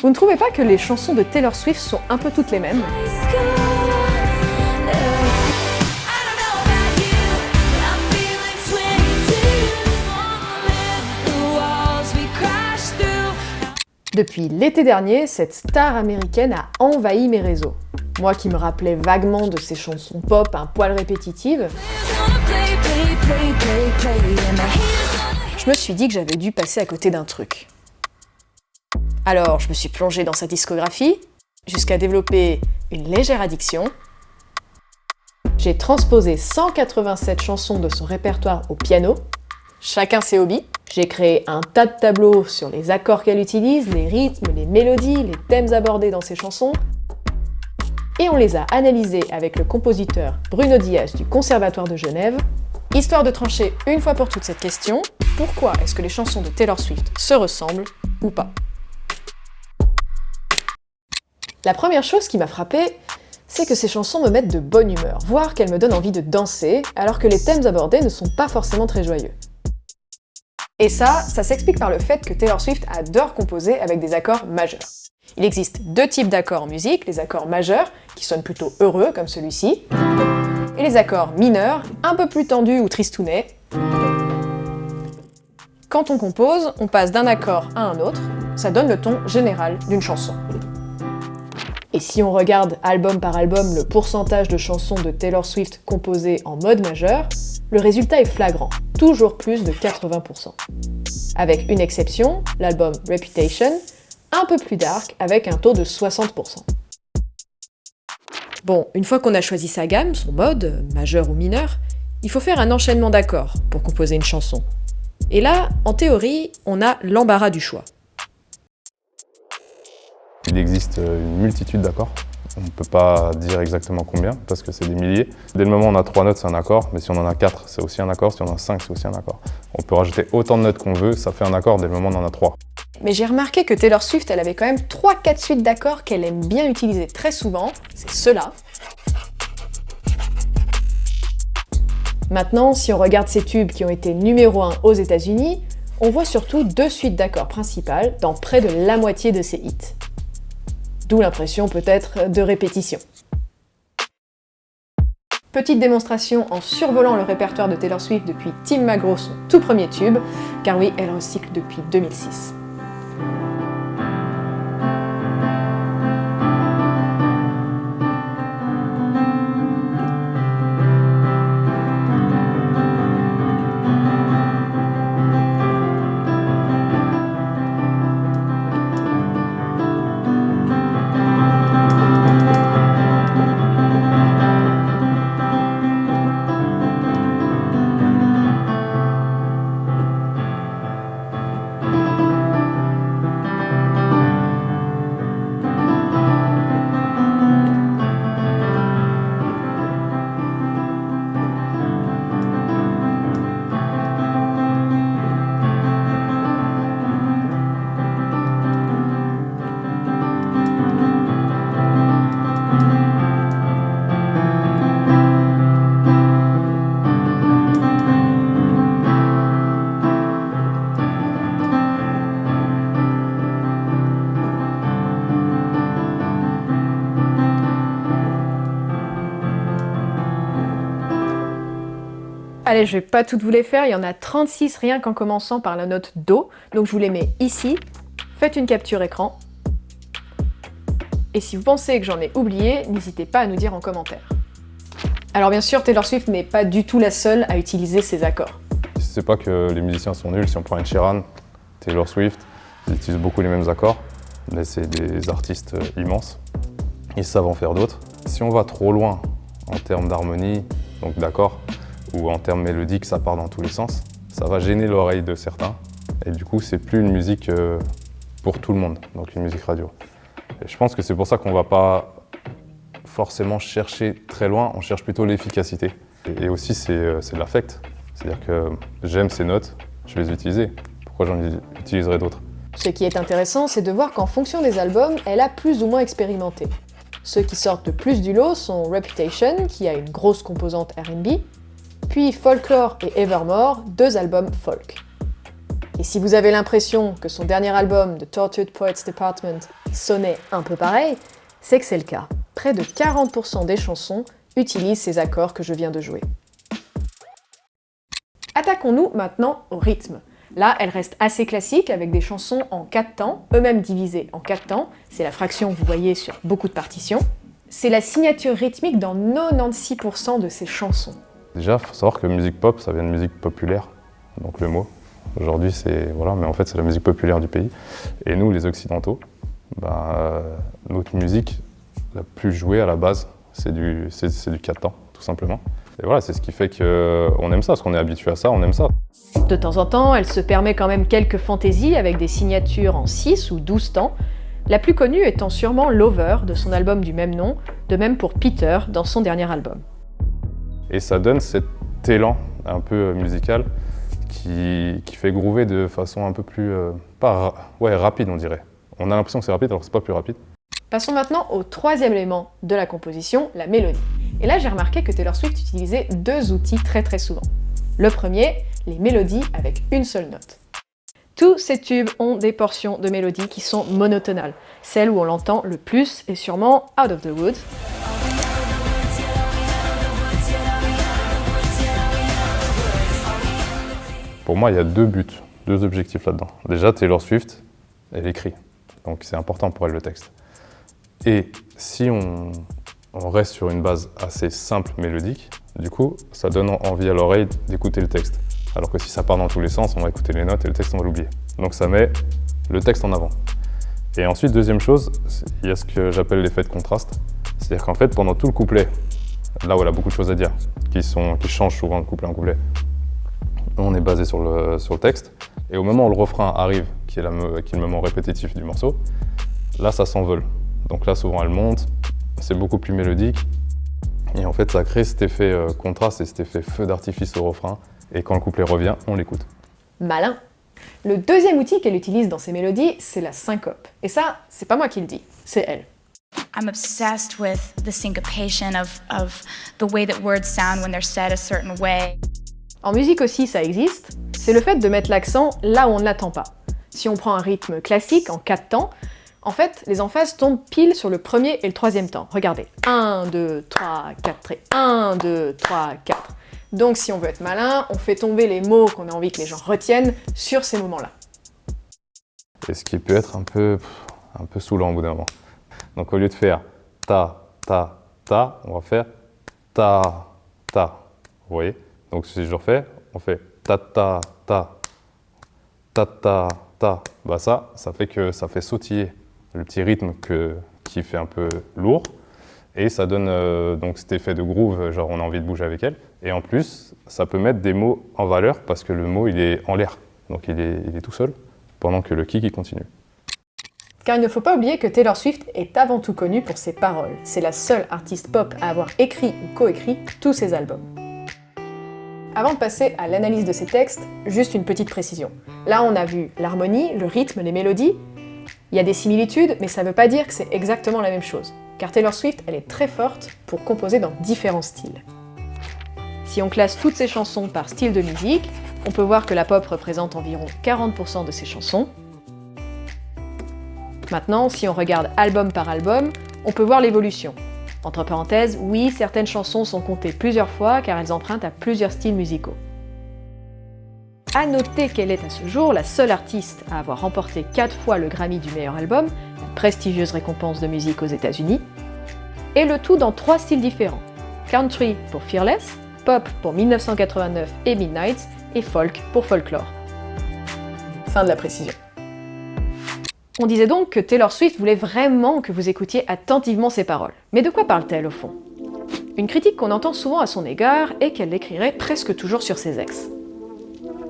Vous ne trouvez pas que les chansons de Taylor Swift sont un peu toutes les mêmes ? Depuis l'été dernier, cette star américaine a envahi mes réseaux. Moi qui me rappelais vaguement de ses chansons pop un poil répétitives, je me suis dit que j'avais dû passer à côté d'un truc. Alors je me suis plongée dans sa discographie, jusqu'à développer une légère addiction. J'ai transposé 187 chansons de son répertoire au piano, chacun ses hobbies. J'ai créé un tas de tableaux sur les accords qu'elle utilise, les rythmes, les mélodies, les thèmes abordés dans ses chansons. Et on les a analysés avec le compositeur Bruno Dias du Conservatoire de Genève, histoire de trancher une fois pour toutes cette question, pourquoi est-ce que les chansons de Taylor Swift se ressemblent ou pas ? La première chose qui m'a frappée, c'est que ces chansons me mettent de bonne humeur, voire qu'elles me donnent envie de danser, alors que les thèmes abordés ne sont pas forcément très joyeux. Et ça s'explique par le fait que Taylor Swift adore composer avec des accords majeurs. Il existe deux types d'accords en musique, les accords majeurs, qui sonnent plutôt heureux, comme celui-ci, et les accords mineurs, un peu plus tendus ou tristounets. Quand on compose, on passe d'un accord à un autre, ça donne le ton général d'une chanson. Et si on regarde album par album le pourcentage de chansons de Taylor Swift composées en mode majeur, le résultat est flagrant, toujours plus de 80%. Avec une exception, l'album Reputation, un peu plus dark avec un taux de 60%. Bon, une fois qu'on a choisi sa gamme, son mode, majeur ou mineur, il faut faire un enchaînement d'accords pour composer une chanson. Et là, en théorie, on a l'embarras du choix. Il existe une multitude d'accords. On ne peut pas dire exactement combien, parce que c'est des milliers. Dès le moment où on a 3 notes, c'est un accord, mais si on en a 4, c'est aussi un accord, si on en a 5, c'est aussi un accord. On peut rajouter autant de notes qu'on veut, ça fait un accord dès le moment où on en a 3. Mais j'ai remarqué que Taylor Swift, elle avait quand même 3-4 suites d'accords qu'elle aime bien utiliser très souvent, c'est ceux-là. Maintenant, si on regarde ces tubes qui ont été numéro 1 aux États-Unis, on voit surtout 2 suites d'accords principales dans près de la moitié de ses hits. D'où l'impression peut-être de répétition. Petite démonstration en survolant le répertoire de Taylor Swift depuis Tim McGraw, son tout premier tube, car oui, elle recycle depuis 2006. Allez, je vais pas toutes vous les faire, il y en a 36 rien qu'en commençant par la note Do, donc je vous les mets ici. Faites une capture écran. Et si vous pensez que j'en ai oublié, n'hésitez pas à nous dire en commentaire. Alors bien sûr, Taylor Swift n'est pas du tout la seule à utiliser ces accords. C'est pas que les musiciens sont nuls, si on prend Ed Sheeran, Taylor Swift, ils utilisent beaucoup les mêmes accords, mais c'est des artistes immenses. Ils savent en faire d'autres. Si on va trop loin en termes d'harmonie, donc d'accords, ou en termes mélodiques, ça part dans tous les sens, ça va gêner l'oreille de certains. Et du coup, c'est plus une musique pour tout le monde, donc une musique radio. Et je pense que c'est pour ça qu'on va pas forcément chercher très loin, on cherche plutôt l'efficacité. Et aussi, c'est de l'affect. C'est-à-dire que j'aime ces notes, je vais les utiliser. Pourquoi j'en utiliserai d'autres ? Ce qui est intéressant, c'est de voir qu'en fonction des albums, elle a plus ou moins expérimenté. Ceux qui sortent le plus du lot sont Reputation, qui a une grosse composante R&B, puis Folklore et Evermore, 2 albums folk. Et si vous avez l'impression que son dernier album, The Tortured Poets Department, sonnait un peu pareil, c'est que c'est le cas. Près de 40% des chansons utilisent ces accords que je viens de jouer. Attaquons-nous maintenant au rythme. Là, elle reste assez classique avec des chansons en 4 temps, eux-mêmes divisés en 4 temps. C'est la fraction que vous voyez sur beaucoup de partitions. C'est la signature rythmique dans 96% de ces chansons. Déjà, il faut savoir que musique pop, ça vient de musique populaire, donc le mot. Aujourd'hui, c'est voilà, mais en fait, c'est la musique populaire du pays. Et nous, les Occidentaux, notre musique la plus jouée à la base, c'est du 4 temps, tout simplement. Et voilà, c'est ce qui fait qu'on aime ça, parce qu'on est habitué à ça, on aime ça. De temps en temps, elle se permet quand même quelques fantaisies avec des signatures en 6 ou 12 temps, la plus connue étant sûrement Lover de son album du même nom, de même pour Peter dans son dernier album. Et ça donne cet élan un peu musical qui fait groover de façon un peu plus rapide, on dirait. On a l'impression que c'est rapide alors que c'est pas plus rapide. Passons maintenant au troisième élément de la composition, la mélodie. Et là, j'ai remarqué que Taylor Swift utilisait 2 outils très souvent. Le premier, les mélodies avec une seule note. Tous ces tubes ont des portions de mélodie qui sont monotonales. Celle où on l'entend le plus est sûrement Out of the Woods. Pour moi, il y a 2 buts, 2 objectifs là-dedans. Déjà, Taylor Swift, elle écrit, donc c'est important pour elle le texte. Et si on reste sur une base assez simple mélodique, du coup, ça donne envie à l'oreille d'écouter le texte. Alors que si ça part dans tous les sens, on va écouter les notes et le texte, on va l'oublier. Donc ça met le texte en avant. Et ensuite, deuxième chose, il y a ce que j'appelle l'effet de contraste. C'est-à-dire qu'en fait, pendant tout le couplet, là où elle a beaucoup de choses à dire, qui changent souvent de couplet en couplet, on est basé sur le texte. Et au moment où le refrain arrive, qui est le moment répétitif du morceau, là, ça s'envole. Donc là, souvent, elle monte, c'est beaucoup plus mélodique. Et en fait, ça crée cet effet contraste et cet effet feu d'artifice au refrain. Et quand le couplet revient, on l'écoute. Malin. Le deuxième outil qu'elle utilise dans ses mélodies, c'est la syncope. Et ça, c'est pas moi qui le dis, c'est elle. I'm obsessed with the syncopation of the way that words sound when they're said a certain way. En musique aussi, ça existe. C'est le fait de mettre l'accent là où on ne l'attend pas. Si on prend un rythme classique en 4 temps, en fait, les emphases tombent pile sur le premier et le troisième temps. Regardez. 1, 2, 3, 4 et 1, 2, 3, 4. Donc si on veut être malin, on fait tomber les mots qu'on a envie que les gens retiennent sur ces moments-là. Et ce qui peut être un peu saoulant au bout d'un moment. Donc au lieu de faire ta, ta, ta, on va faire ta, ta. Vous voyez? Donc si je refais, on fait ta, ta, ta, ta, ta, ta. Bah ça fait sautiller le petit rythme qui fait un peu lourd. Et ça donne donc cet effet de groove, genre on a envie de bouger avec elle. Et en plus, ça peut mettre des mots en valeur parce que le mot il est en l'air. Donc il est tout seul, pendant que le kick il continue. Car il ne faut pas oublier que Taylor Swift est avant tout connue pour ses paroles. C'est la seule artiste pop à avoir écrit ou coécrit tous ses albums. Avant de passer à l'analyse de ses textes, juste une petite précision. Là, on a vu l'harmonie, le rythme, les mélodies. Il y a des similitudes, mais ça ne veut pas dire que c'est exactement la même chose. Car Taylor Swift, elle est très forte pour composer dans différents styles. Si on classe toutes ses chansons par style de musique, on peut voir que la pop représente environ 40% de ses chansons. Maintenant, si on regarde album par album, on peut voir l'évolution. Entre parenthèses, oui, certaines chansons sont comptées plusieurs fois car elles empruntent à plusieurs styles musicaux. À noter qu'elle est à ce jour la seule artiste à avoir remporté 4 fois le Grammy du meilleur album, la prestigieuse récompense de musique aux États-Unis, et le tout dans 3 styles différents. Country pour Fearless, pop pour 1989 et Midnight, et folk pour Folklore. Fin de la précision. On disait donc que Taylor Swift voulait vraiment que vous écoutiez attentivement ses paroles. Mais de quoi parle-t-elle au fond? Une critique qu'on entend souvent à son égard est qu'elle écrirait presque toujours sur ses ex.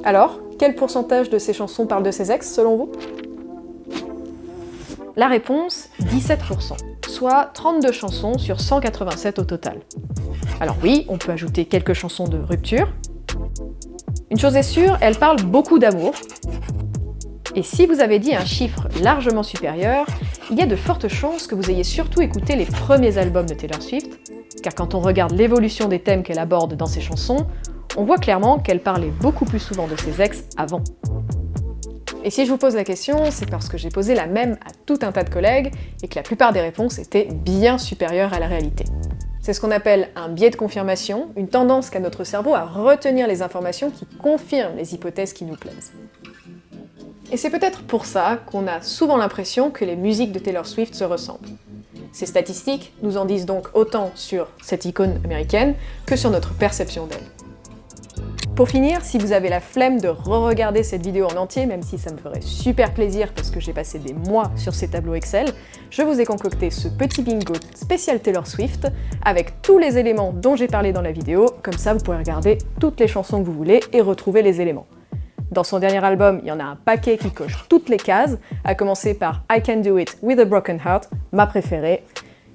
Alors, quel pourcentage de ses chansons parle de ses ex, selon vous? La réponse, 17%, soit 32 chansons sur 187 au total. Alors oui, on peut ajouter quelques chansons de rupture. Une chose est sûre, elle parle beaucoup d'amour. Et si vous avez dit un chiffre largement supérieur, il y a de fortes chances que vous ayez surtout écouté les premiers albums de Taylor Swift, car quand on regarde l'évolution des thèmes qu'elle aborde dans ses chansons, on voit clairement qu'elle parlait beaucoup plus souvent de ses ex avant. Et si je vous pose la question, c'est parce que j'ai posé la même à tout un tas de collègues et que la plupart des réponses étaient bien supérieures à la réalité. C'est ce qu'on appelle un biais de confirmation, une tendance qu'a notre cerveau à retenir les informations qui confirment les hypothèses qui nous plaisent. Et c'est peut-être pour ça qu'on a souvent l'impression que les musiques de Taylor Swift se ressemblent. Ces statistiques nous en disent donc autant sur cette icône américaine que sur notre perception d'elle. Pour finir, si vous avez la flemme de re-regarder cette vidéo en entier, même si ça me ferait super plaisir parce que j'ai passé des mois sur ces tableaux Excel, je vous ai concocté ce petit bingo spécial Taylor Swift avec tous les éléments dont j'ai parlé dans la vidéo, comme ça vous pourrez regarder toutes les chansons que vous voulez et retrouver les éléments. Dans son dernier album, il y en a un paquet qui coche toutes les cases, à commencer par I Can Do It With a Broken Heart, ma préférée.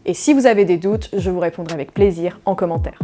Et si vous avez des doutes, je vous répondrai avec plaisir en commentaire.